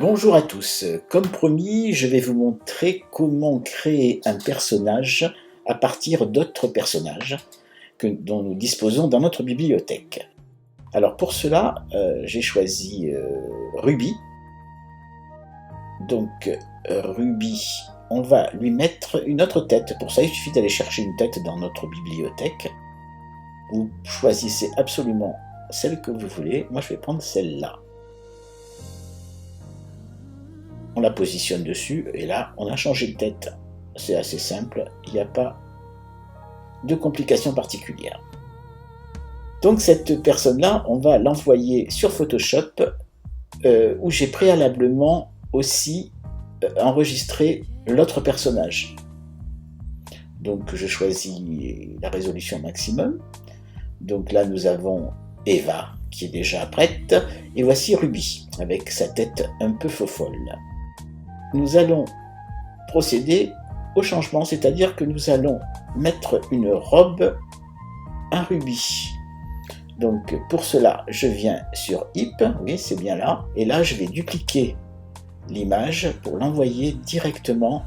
Bonjour à tous, comme promis, je vais vous montrer comment créer un personnage à partir d'autres personnages dont nous disposons dans notre bibliothèque. Alors pour cela, j'ai choisi Ruby. Donc Ruby, on va lui mettre une autre tête. Pour ça, il suffit d'aller chercher une tête dans notre bibliothèque. Vous choisissez absolument celle que vous voulez. Moi, je vais prendre celle-là. On la positionne dessus et là on a changé de tête. C'est assez simple, il n'y a pas de complications particulières. Donc cette personne-là, on va l'envoyer sur Photoshop où j'ai préalablement aussi enregistré l'autre personnage. Donc je choisis la résolution maximum. Donc là nous avons Eva qui est déjà prête et voici Ruby avec sa tête un peu faux-folle. Nous allons procéder au changement, c'est-à-dire que nous allons mettre une robe à Ruby. Donc pour cela, je viens sur IP, oui c'est bien là, et là je vais dupliquer l'image pour l'envoyer directement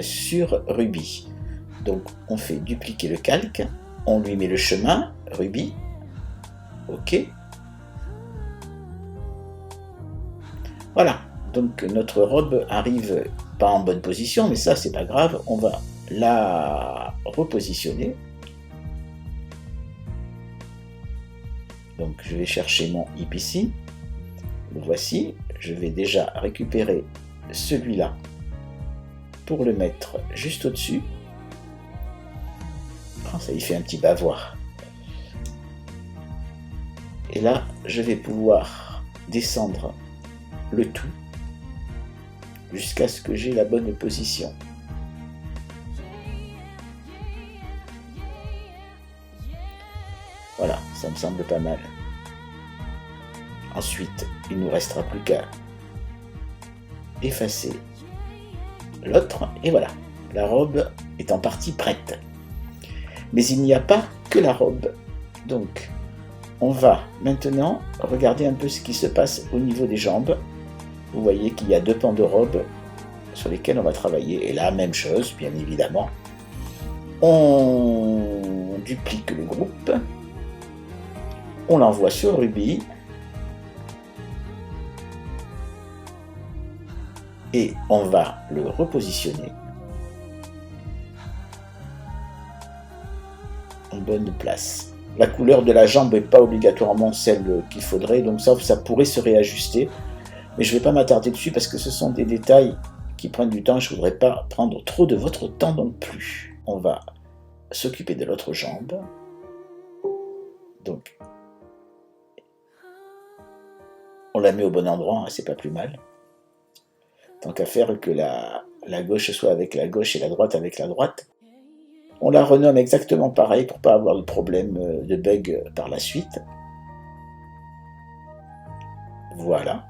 sur Ruby. Donc on fait dupliquer le calque, on lui met le chemin, Ruby, ok. Voilà. Donc notre robe arrive pas en bonne position, mais ça c'est pas grave, on va la repositionner. Donc je vais chercher mon hip ici, le voici, je vais déjà récupérer celui-là pour le mettre juste au-dessus. Oh, ça y fait un petit bavoir. Et là, je vais pouvoir descendre le tout jusqu'à ce que j'ai la bonne position. Voilà, ça me semble pas mal. Ensuite, il ne nous restera plus qu'à effacer l'autre, et voilà, la robe est en partie prête. Mais il n'y a pas que la robe. Donc, on va maintenant regarder un peu ce qui se passe au niveau des jambes. Vous voyez qu'il y a deux pans de robe sur lesquels on va travailler. Et là, même chose, bien évidemment. On duplique le groupe. On l'envoie sur Ruby. Et on va le repositionner en bonne place. La couleur de la jambe n'est pas obligatoirement celle qu'il faudrait, donc ça pourrait se réajuster. Mais je ne vais pas m'attarder dessus parce que ce sont des détails qui prennent du temps et je ne voudrais pas prendre trop de votre temps non plus. On va s'occuper de l'autre jambe. Donc, on la met au bon endroit, hein, c'est pas plus mal. Tant qu'à faire que la gauche soit avec la gauche et la droite avec la droite. On la renomme exactement pareil pour ne pas avoir de problème de bug par la suite. Voilà.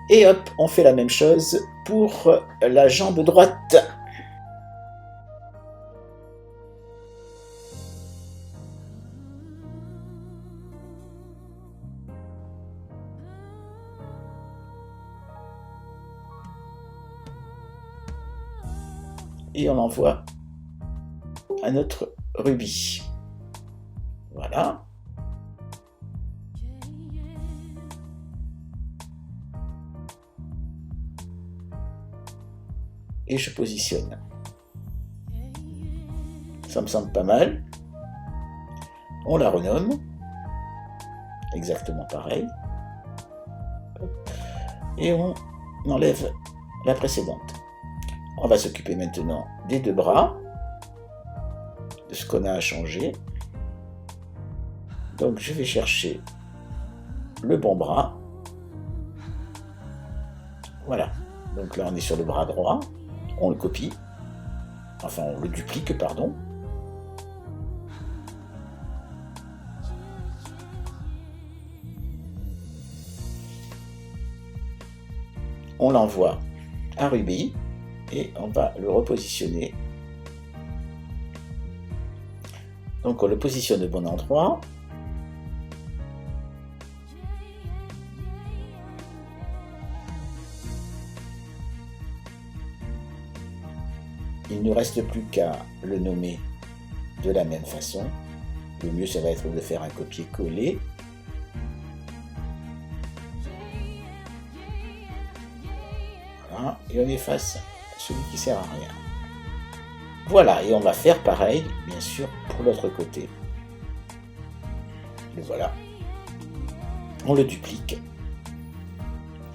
Et hop, on fait la même chose pour la jambe droite. Et on l'envoie à notre Ruby. Voilà. Et je positionne. Ça me semble pas mal. On la renomme. Exactement pareil. Et on enlève la précédente. On va s'occuper maintenant des deux bras, de ce qu'on a à changer. Donc je vais chercher le bon bras. Voilà. Donc là on est sur le bras droit. On le copie. Enfin on le duplique, pardon. On l'envoie à Ruby. Et on va le repositionner. Donc on le positionne au bon endroit. ne reste plus qu'à le nommer de la même façon. Le mieux, ça va être de faire un copier-coller. Voilà, et on efface celui qui sert à rien. Voilà, et on va faire pareil, bien sûr, pour l'autre côté. Le voilà. On le duplique.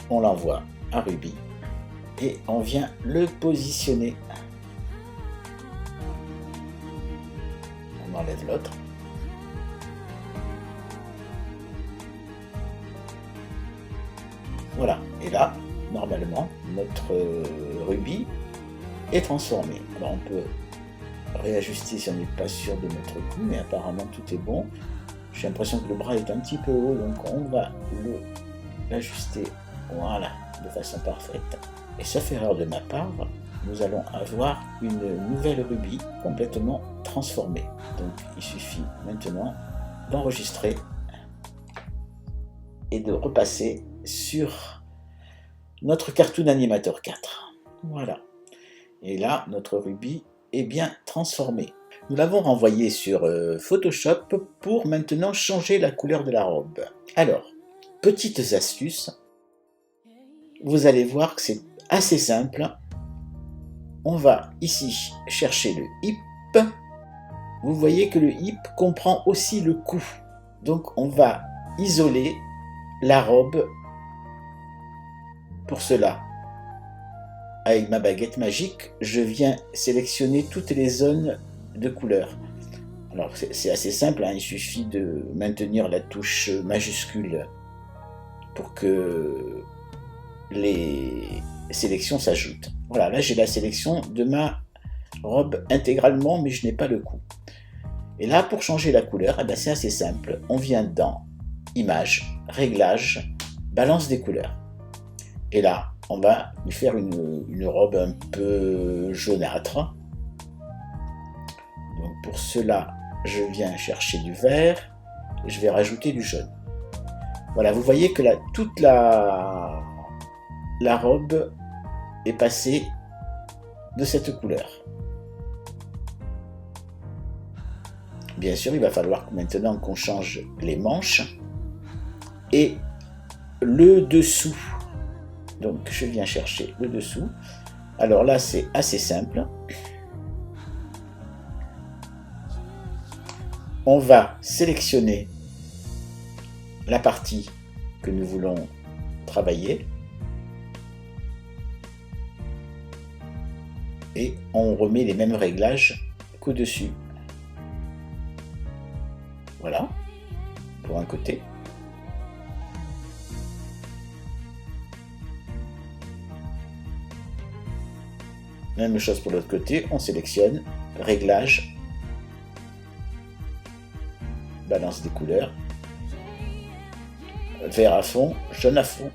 On l'envoie à Ruby. Et on vient le positionner. On enlève l'autre. Voilà, et là, normalement, notre Ruby est transformé. Alors on peut réajuster si on n'est pas sûr de notre coup, mais apparemment tout est bon. J'ai l'impression que le bras est un petit peu haut, donc on va l'ajuster, voilà, de façon parfaite. Et sauf erreur de ma part, nous allons avoir une nouvelle Ruby complètement transformée. Donc il suffit maintenant d'enregistrer et de repasser sur notre Cartoon Animator 4. Voilà. Et là, notre Ruby est bien transformée. Nous l'avons renvoyé sur Photoshop pour maintenant changer la couleur de la robe. Alors, petites astuces. Vous allez voir que c'est assez simple. On va ici chercher le hip. Vous voyez que le hip comprend aussi le cou. Donc on va isoler la robe pour cela. Avec ma baguette magique, je viens sélectionner toutes les zones de couleur. Alors c'est assez simple, hein, il suffit de maintenir la touche majuscule pour que les sélections s'ajoutent. Voilà, là j'ai la sélection de ma robe intégralement, mais je n'ai pas le cou. Et là, pour changer la couleur, eh ben, c'est assez simple. On vient dans Images, Réglages, Balance des couleurs. Et là, on va lui faire une robe un peu jaunâtre. Donc pour cela, je viens chercher du vert et je vais rajouter du jaune. Voilà, vous voyez que toute la robe est passée de cette couleur. Bien sûr, il va falloir maintenant qu'on change les manches et le dessous. Donc je viens chercher le dessous. Alors là, c'est assez simple. On va sélectionner la partie que nous voulons travailler et on remet les mêmes réglages qu'au-dessus. Voilà, pour un côté. Même chose pour l'autre côté, on sélectionne, réglage, balance des couleurs, vert à fond, jaune à fond.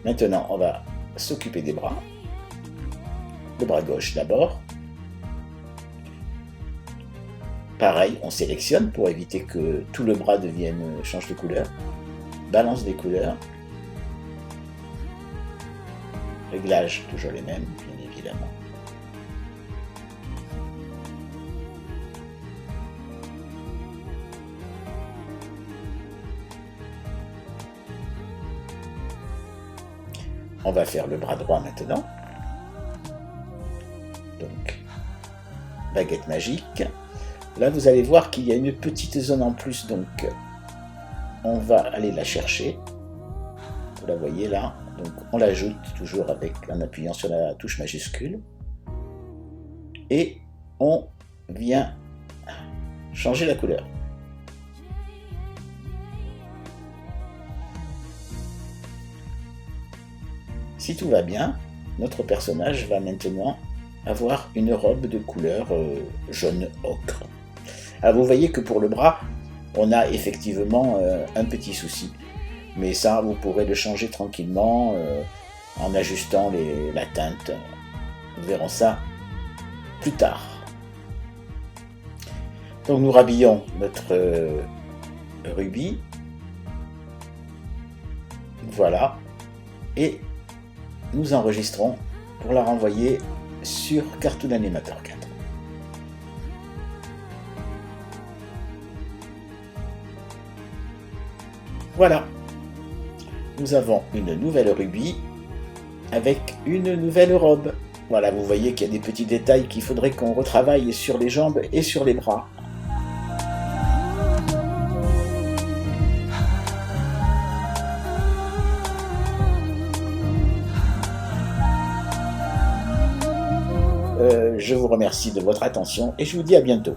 Maintenant, on va s'occuper des bras. Le bras gauche d'abord. Pareil, on sélectionne pour éviter que tout le bras change de couleur. Balance des couleurs. Réglages, toujours les mêmes, bien évidemment. On va faire le bras droit maintenant. Donc, baguette magique. Là, vous allez voir qu'il y a une petite zone en plus, donc on va aller la chercher. Vous la voyez là. Donc, on l'ajoute toujours en appuyant sur la touche majuscule. Et on vient changer la couleur. Si tout va bien, notre personnage va maintenant avoir une robe de couleur jaune ocre. Alors vous voyez que pour le bras, on a effectivement un petit souci. Mais ça, vous pourrez le changer tranquillement en ajustant la teinte. Nous verrons ça plus tard. Donc nous rhabillons notre Ruby. Voilà. Et nous enregistrons pour la renvoyer sur Cartoon Animator 4. Voilà. Nous avons une nouvelle Ruby avec une nouvelle robe. Voilà, vous voyez qu'il y a des petits détails qu'il faudrait qu'on retravaille sur les jambes et sur les bras. Je vous remercie de votre attention et je vous dis à bientôt.